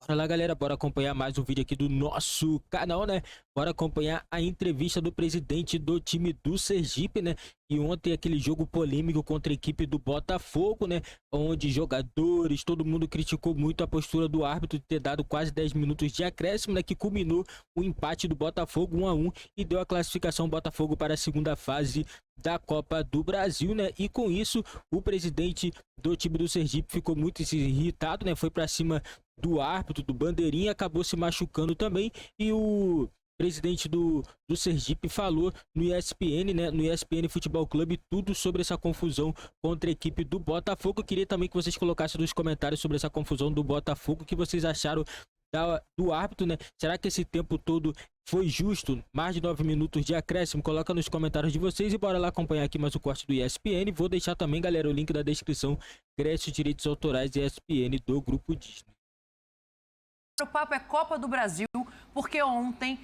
Bora lá, galera, bora acompanhar mais um vídeo aqui do nosso canal, né? Bora acompanhar a entrevista do presidente do time do Sergipe, né? E ontem aquele jogo polêmico contra a equipe do Botafogo, né? Onde jogadores, todo mundo criticou muito a postura do árbitro de ter dado quase 10 minutos de acréscimo, né? Que culminou o empate do Botafogo 1-1 e deu a classificação Botafogo para a segunda fase da Copa do Brasil, né? E com isso, o presidente do time do Sergipe ficou muito irritado, né? Foi para cima do árbitro, do bandeirinha, acabou se machucando também. E o presidente do Sergipe falou no ESPN, né, no ESPN Futebol Clube, tudo sobre essa confusão contra a equipe do Botafogo. Eu queria também que vocês colocassem nos comentários sobre essa confusão do Botafogo, o que vocês acharam do árbitro, né? Será que esse tempo todo foi justo? Mais de 9 minutos de acréscimo? Coloca nos comentários de vocês e bora lá acompanhar aqui mais o corte do ESPN. Vou deixar também, galera, o link da descrição, crédito direitos autorais ESPN do Grupo Disney. O papo é Copa do Brasil, porque ontem,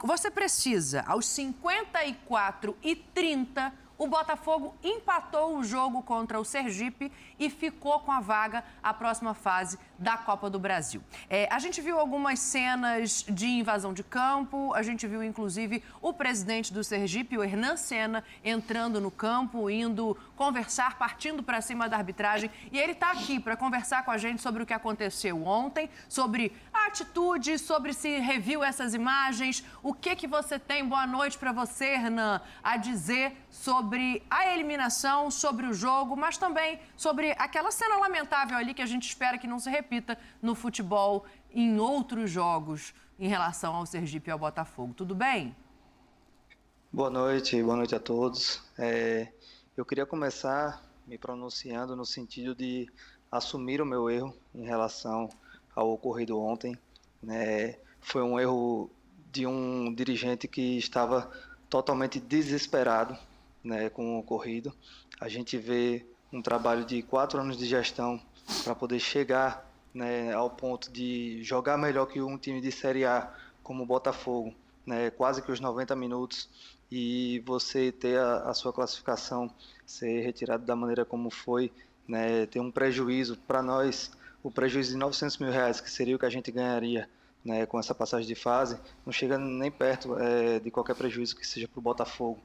você precisa, aos 54h30, o Botafogo empatou o jogo contra o Sergipe e ficou com a vaga à próxima fase da Copa do Brasil. A gente viu algumas cenas de invasão de campo, a gente viu inclusive o presidente do Sergipe, o Hernan Senna, entrando no campo, indo conversar, partindo para cima da arbitragem. E ele está aqui para conversar com a gente sobre o que aconteceu ontem, sobre a atitude, sobre se reviu essas imagens. O que você tem, boa noite para você, Hernan, a dizer sobre a eliminação, sobre o jogo, mas também sobre aquela cena lamentável ali que a gente espera que não se repita no futebol em outros jogos em relação ao Sergipe e ao Botafogo. Tudo bem? Boa noite a todos. Eu queria começar me pronunciando no sentido de assumir o meu erro em relação ao ocorrido ontem, né? Foi um erro de um dirigente que estava totalmente desesperado, né, com o ocorrido. A gente vê um trabalho de 4 anos de gestão para poder chegar, né, ao ponto de jogar melhor que um time de Série A como o Botafogo, né, quase que os 90 minutos, e você ter a sua classificação ser retirada da maneira como foi, né, ter um prejuízo para nós, o prejuízo de R$ 900 mil, que seria o que a gente ganharia, né, com essa passagem de fase, não chega nem perto de qualquer prejuízo que seja para o Botafogo.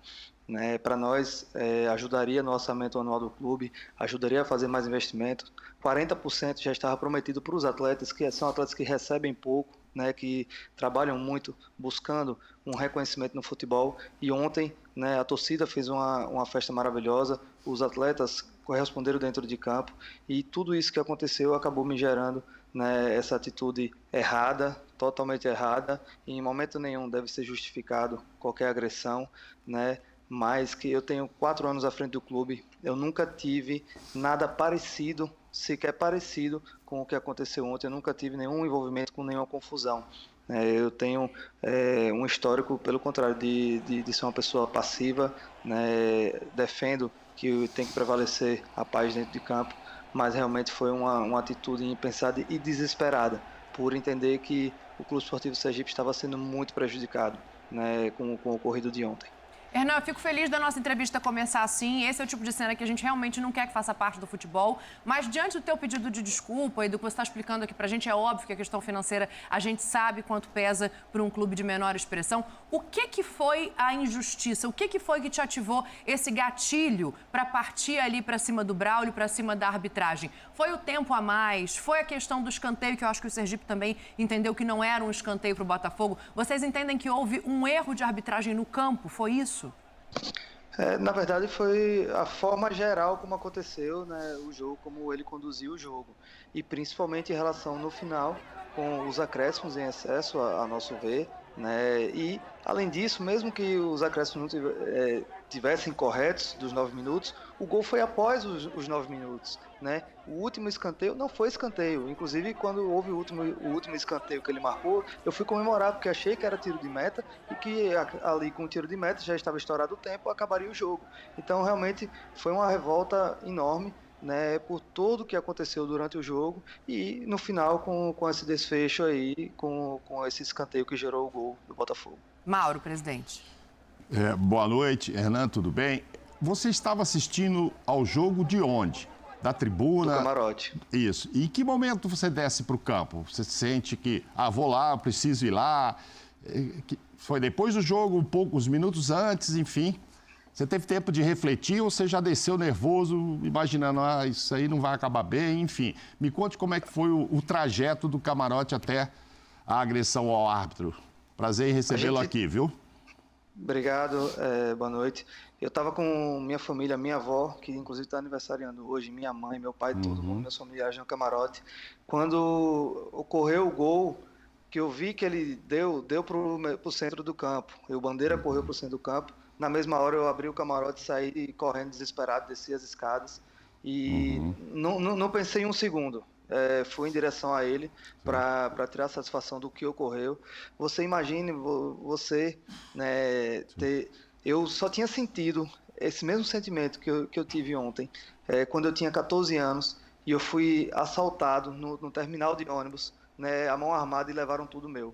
Né? Para nós, ajudaria no orçamento anual do clube, ajudaria a fazer mais investimentos. 40% já estava prometido para os atletas, que são atletas que recebem pouco, né, que trabalham muito buscando um reconhecimento no futebol. E ontem, né, a torcida fez uma festa maravilhosa, os atletas corresponderam dentro de campo, e tudo isso que aconteceu acabou me gerando, né, essa atitude errada, totalmente errada, e em momento nenhum deve ser justificado qualquer agressão, né? Mas que eu tenho 4 anos à frente do clube, eu nunca tive nada parecido, sequer parecido com o que aconteceu ontem, eu nunca tive nenhum envolvimento com nenhuma confusão. Eu tenho um histórico, pelo contrário, de ser uma pessoa passiva, né? Defendo que tem que prevalecer a paz dentro de campo, mas realmente foi uma atitude impensada e desesperada, por entender que o Clube Esportivo Sergipe estava sendo muito prejudicado, né, com o ocorrido de ontem. Hernan, eu fico feliz da nossa entrevista começar assim. Esse é o tipo de cena que a gente realmente não quer que faça parte do futebol. Mas diante do teu pedido de desculpa e do que você está explicando aqui pra gente, é óbvio que a questão financeira a gente sabe quanto pesa para um clube de menor expressão. O que foi a injustiça? O que foi que te ativou esse gatilho para partir ali para cima do Braulio, para cima da arbitragem? Foi o tempo a mais? Foi a questão do escanteio, que eu acho que o Sergipe também entendeu que não era um escanteio para o Botafogo? Vocês entendem que houve um erro de arbitragem no campo? Foi isso? Na verdade, foi a forma geral como aconteceu, né, o jogo, como ele conduziu o jogo. E principalmente em relação no final, com os acréscimos em excesso, a nosso ver. Né, e, além disso, mesmo que os acréscimos não tivessem corretos dos 9 minutos, o gol foi após os 9 minutos. Né? O último escanteio não foi escanteio. Inclusive, quando houve o último escanteio que ele marcou, eu fui comemorar, porque achei que era tiro de meta e que ali com o tiro de meta já estava estourado o tempo, acabaria o jogo. Então, realmente, foi uma revolta enorme, né, por tudo que aconteceu durante o jogo e no final com esse desfecho aí, com esse escanteio que gerou o gol do Botafogo. Mauro, presidente. Boa noite, Hernan, tudo bem? Você estava assistindo ao jogo de onde? da tribuna. Do camarote. Isso. E em que momento você desce para o campo? Você sente que, vou lá, preciso ir lá? Foi depois do jogo, uns minutos antes, enfim. Você teve tempo de refletir ou você já desceu nervoso, imaginando, isso aí não vai acabar bem, enfim. Me conte como é que foi o trajeto do camarote até a agressão ao árbitro. Prazer em recebê-lo aqui, viu? Obrigado, boa noite. Eu estava com minha família, minha avó, que inclusive está aniversariando hoje, minha mãe, meu pai, todo mundo, meus familiares no camarote. Quando ocorreu o gol, que eu vi que ele deu para o centro do campo, e o Bandeira correu para o centro do campo. Na mesma hora eu abri o camarote, saí correndo desesperado, desci as escadas e não pensei em um segundo. Fui em direção a ele para tirar satisfação do que ocorreu. Você imagine, né, eu só tinha sentido esse mesmo sentimento que eu tive ontem, quando eu tinha 14 anos e eu fui assaltado no terminal de ônibus, né, a mão armada, e levaram tudo meu.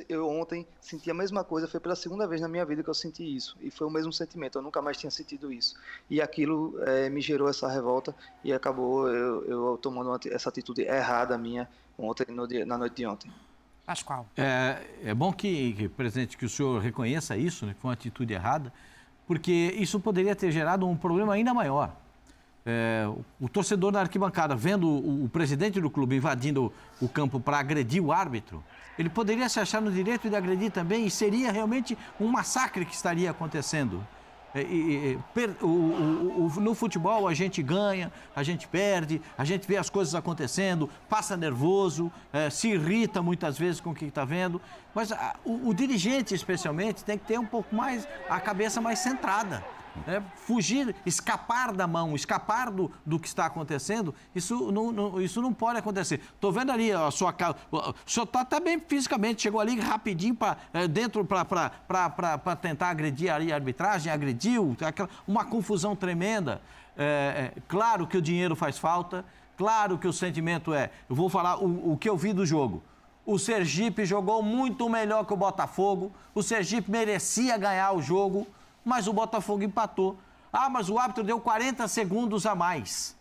Eu ontem senti a mesma coisa, foi pela segunda vez na minha vida que eu senti isso, e foi o mesmo sentimento, eu nunca mais tinha sentido isso. E aquilo me gerou essa revolta e acabou eu tomando essa atitude errada minha ontem, na noite de ontem. Pascoal. É bom presidente, que o senhor reconheça isso, né, que foi uma atitude errada, porque isso poderia ter gerado um problema ainda maior. O torcedor na arquibancada, vendo o presidente do clube invadindo o campo para agredir o árbitro, ele poderia se achar no direito de agredir também, e seria realmente um massacre que estaria acontecendo. No futebol a gente ganha, a gente perde, a gente vê as coisas acontecendo, passa nervoso, se irrita muitas vezes com o que está vendo, mas o dirigente especialmente tem que ter um pouco mais, a cabeça mais centrada. Fugir, escapar da mão, escapar do que está acontecendo, isso não pode acontecer. Estou vendo ali a sua casa, o senhor está até bem fisicamente, chegou ali rapidinho para tentar agredir ali a arbitragem, agrediu, uma confusão tremenda. Claro que o dinheiro faz falta, claro que o sentimento eu vou falar o que eu vi do jogo. O Sergipe jogou muito melhor que o Botafogo, o Sergipe merecia ganhar o jogo, mas o Botafogo empatou. Mas o árbitro deu 40 segundos a mais.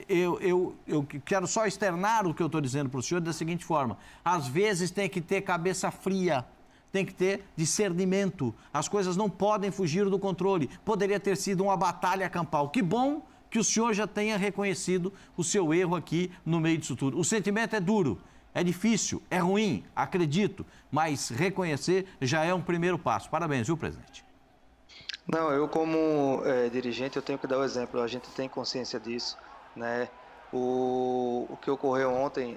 Eu quero só externar o que eu estou dizendo para o senhor da seguinte forma. Às vezes tem que ter cabeça fria, tem que ter discernimento. As coisas não podem fugir do controle. Poderia ter sido uma batalha campal. Que bom que o senhor já tenha reconhecido o seu erro aqui no meio disso tudo. O sentimento é duro, é difícil, é ruim, acredito, mas reconhecer já é um primeiro passo. Parabéns, viu, presidente? Não, eu como dirigente, eu tenho que dar o exemplo, a gente tem consciência disso, né? O que ocorreu ontem,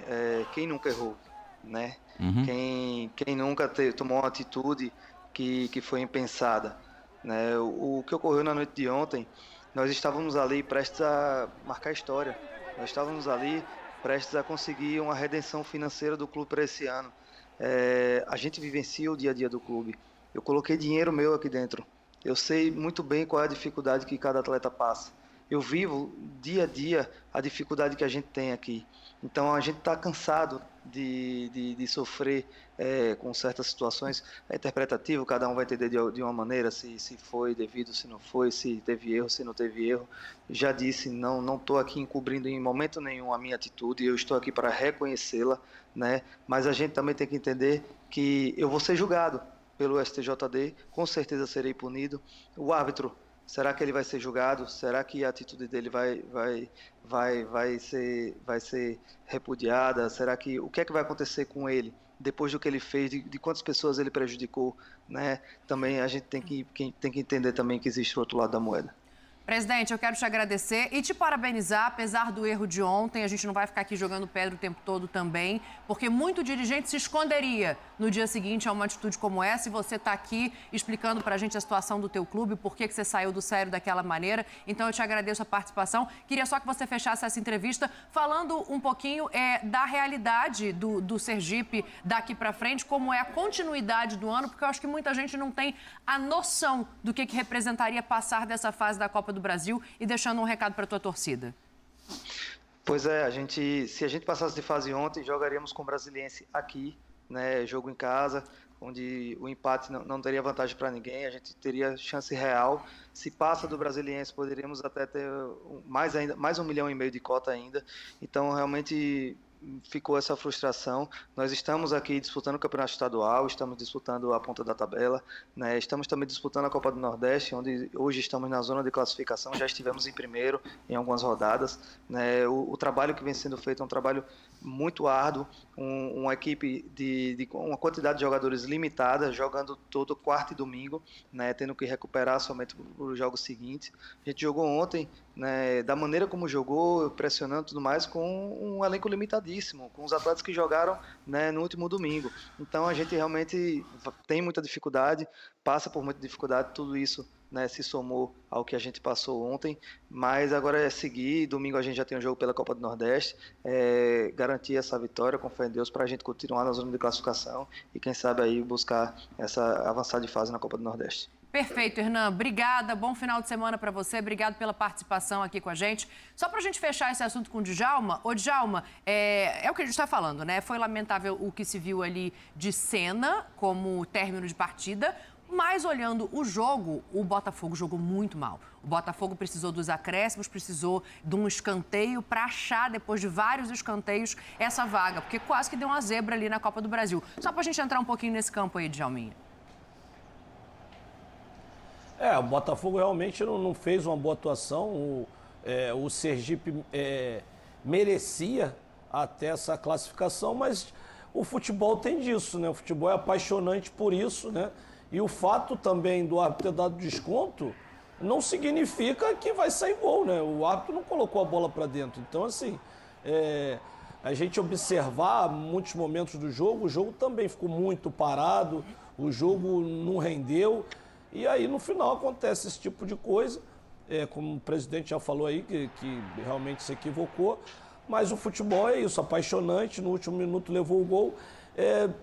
quem nunca errou, né? Quem nunca tomou uma atitude que foi impensada, né? O que ocorreu na noite de ontem, nós estávamos ali prestes a marcar história, nós estávamos ali prestes a conseguir uma redenção financeira do clube para esse ano. A gente vivencia o dia a dia do clube, eu coloquei dinheiro meu aqui dentro. Eu sei muito bem qual é a dificuldade que cada atleta passa. Eu vivo dia a dia a dificuldade que a gente tem aqui. Então a gente está cansado de sofrer com certas situações. É interpretativo, cada um vai entender de uma maneira, se foi devido, se não foi, se teve erro, se não teve erro. Já disse, não estou aqui encobrindo em momento nenhum a minha atitude, eu estou aqui para reconhecê-la, né? Mas a gente também tem que entender que eu vou ser julgado pelo STJD, com certeza serei punido. O árbitro, será que ele vai ser julgado? Será que a atitude dele vai ser repudiada? Será que o que é que vai acontecer com ele depois do que ele fez, de quantas pessoas ele prejudicou, né? Também a gente tem que entender também que existe o outro lado da moeda. Presidente, eu quero te agradecer e te parabenizar, apesar do erro de ontem. A gente não vai ficar aqui jogando pedra o tempo todo também, porque muito dirigente se esconderia no dia seguinte a uma atitude como essa, e você está aqui explicando para a gente a situação do teu clube, por que você saiu do sério daquela maneira. Então eu te agradeço a participação. Queria só que você fechasse essa entrevista falando um pouquinho da realidade do Sergipe daqui para frente, como é a continuidade do ano, porque eu acho que muita gente não tem a noção do que representaria passar dessa fase da Copa do Brasil, e deixando um recado para a tua torcida. Pois é, se a gente passasse de fase ontem, jogaríamos com o Brasiliense aqui, né, jogo em casa, onde o empate não teria vantagem para ninguém, a gente teria chance real. Se passa do Brasiliense, poderíamos até ter mais 1,5 milhão de cota ainda. Então, realmente ficou essa frustração. Nós estamos aqui disputando o Campeonato Estadual, estamos disputando a ponta da tabela, né? Estamos também disputando a Copa do Nordeste, onde hoje estamos na zona de classificação, já estivemos em primeiro em algumas rodadas, né? O trabalho que vem sendo feito é um trabalho muito árduo, uma equipe de uma quantidade de jogadores limitada, jogando todo quarta e domingo, né? Tendo que recuperar somente os jogos seguintes. A gente jogou ontem, né, da maneira como jogou, pressionando tudo mais, com um elenco limitadíssimo, com os atletas que jogaram, né, no último domingo. Então a gente realmente tem muita dificuldade, passa por muita dificuldade, tudo isso, né, se somou ao que a gente passou ontem, mas agora é seguir. Domingo a gente já tem um jogo pela Copa do Nordeste, garantir essa vitória, com fé em Deus, para a gente continuar na zona de classificação e quem sabe aí buscar essa avançar de fase na Copa do Nordeste. Perfeito, Hernan. Obrigada. Bom final de semana para você. Obrigado pela participação aqui com a gente. Só para a gente fechar esse assunto com o Djalma. Ô, Djalma, é o que a gente está falando, né? Foi lamentável o que se viu ali de cena como término de partida, mas olhando o jogo, o Botafogo jogou muito mal. O Botafogo precisou dos acréscimos, precisou de um escanteio para achar, depois de vários escanteios, essa vaga, porque quase que deu uma zebra ali na Copa do Brasil. Só para a gente entrar um pouquinho nesse campo aí, Djalminha. O Botafogo realmente não fez uma boa atuação. O Sergipe merecia até essa classificação, mas o futebol tem disso, né? O futebol é apaixonante por isso, né? E o fato também do árbitro ter dado desconto não significa que vai sair gol, né? O árbitro não colocou a bola para dentro. Então, assim, a gente observar muitos momentos do jogo, o jogo também ficou muito parado, o jogo não rendeu. E aí, no final, acontece esse tipo de coisa, como o presidente já falou aí, que realmente se equivocou, mas o futebol é isso, apaixonante, no último minuto levou o gol,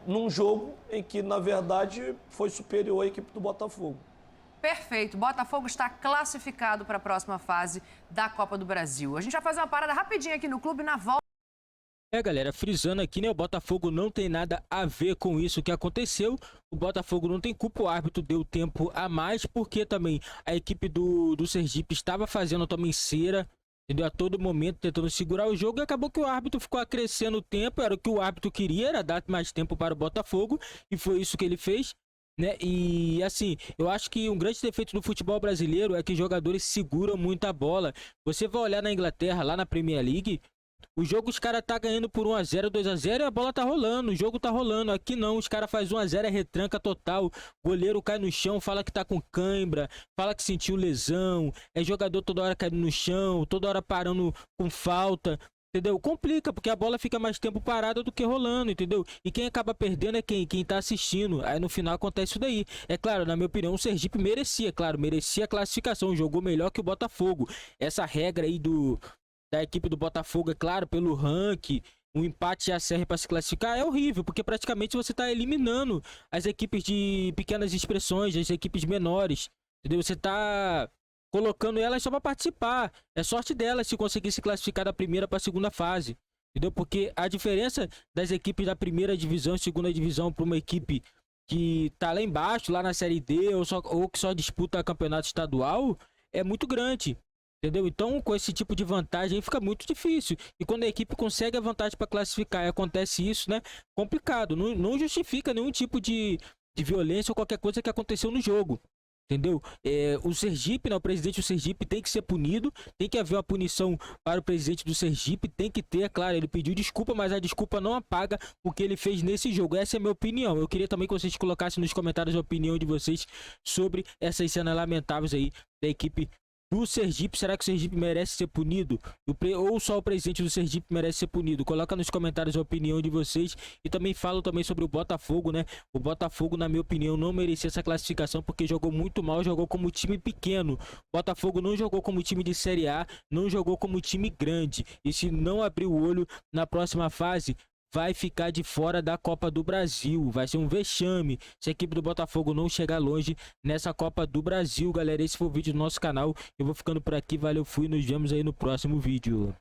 num jogo em que, na verdade, foi superior à equipe do Botafogo. Perfeito. Botafogo está classificado para a próxima fase da Copa do Brasil. A gente vai fazer uma parada rapidinho aqui no clube, na volta. Galera, frisando aqui, né, o Botafogo não tem nada a ver com isso que aconteceu. O Botafogo não tem culpa, o árbitro deu tempo a mais, porque também a equipe do Sergipe estava fazendo também cera, entendeu? A todo momento tentando segurar o jogo, e acabou que o árbitro ficou acrescendo o tempo. Era o que o árbitro queria, era dar mais tempo para o Botafogo, e foi isso que ele fez, né? E assim, eu acho que um grande defeito do futebol brasileiro é que jogadores seguram muito a bola. Você vai olhar na Inglaterra, lá na Premier League, o jogo os caras tá ganhando por 1-0, 2-0 e a bola tá rolando, o jogo tá rolando. Aqui não, os caras fazem 1-0, é retranca total, o goleiro cai no chão, fala que tá com cãibra, fala que sentiu lesão, jogador toda hora caindo no chão, toda hora parando com falta, entendeu? Complica, porque a bola fica mais tempo parada do que rolando, entendeu? E quem acaba perdendo é quem tá assistindo. Aí no final acontece isso daí. É claro, na minha opinião, o Sergipe merecia a classificação, jogou melhor que o Botafogo. Essa regra aí da equipe do Botafogo, é claro, pelo ranking, um empate já serve para se classificar, é horrível, porque praticamente você está eliminando as equipes de pequenas expressões, as equipes menores, entendeu? Você está colocando elas só para participar, é sorte delas se conseguir se classificar da primeira para a segunda fase, entendeu? Porque a diferença das equipes da primeira divisão e segunda divisão para uma equipe que tá lá embaixo, lá na Série D, ou que só disputa campeonato estadual, é muito grande. Entendeu? Então, com esse tipo de vantagem aí fica muito difícil. E quando a equipe consegue a vantagem para classificar e acontece isso, né? Complicado. Não justifica nenhum tipo de violência ou qualquer coisa que aconteceu no jogo. Entendeu? O Sergipe, né? O presidente do Sergipe tem que ser punido. Tem que haver uma punição para o presidente do Sergipe. Tem que ter, é claro, ele pediu desculpa, mas a desculpa não apaga o que ele fez nesse jogo. Essa é a minha opinião. Eu queria também que vocês colocassem nos comentários a opinião de vocês sobre essas cenas lamentáveis aí da equipe do Sergipe. Será que o Sergipe merece ser punido? Ou só o presidente do Sergipe merece ser punido? Coloca nos comentários a opinião de vocês. E também falo também sobre o Botafogo, né? O Botafogo, na minha opinião, não merecia essa classificação porque jogou muito mal, jogou como time pequeno. O Botafogo não jogou como time de Série A, não jogou como time grande. E se não abrir o olho na próxima fase, vai ficar de fora da Copa do Brasil. Vai ser um vexame se a equipe do Botafogo não chegar longe nessa Copa do Brasil, galera. Esse foi o vídeo do nosso canal. Eu vou ficando por aqui. Valeu, fui. Nos vemos aí no próximo vídeo.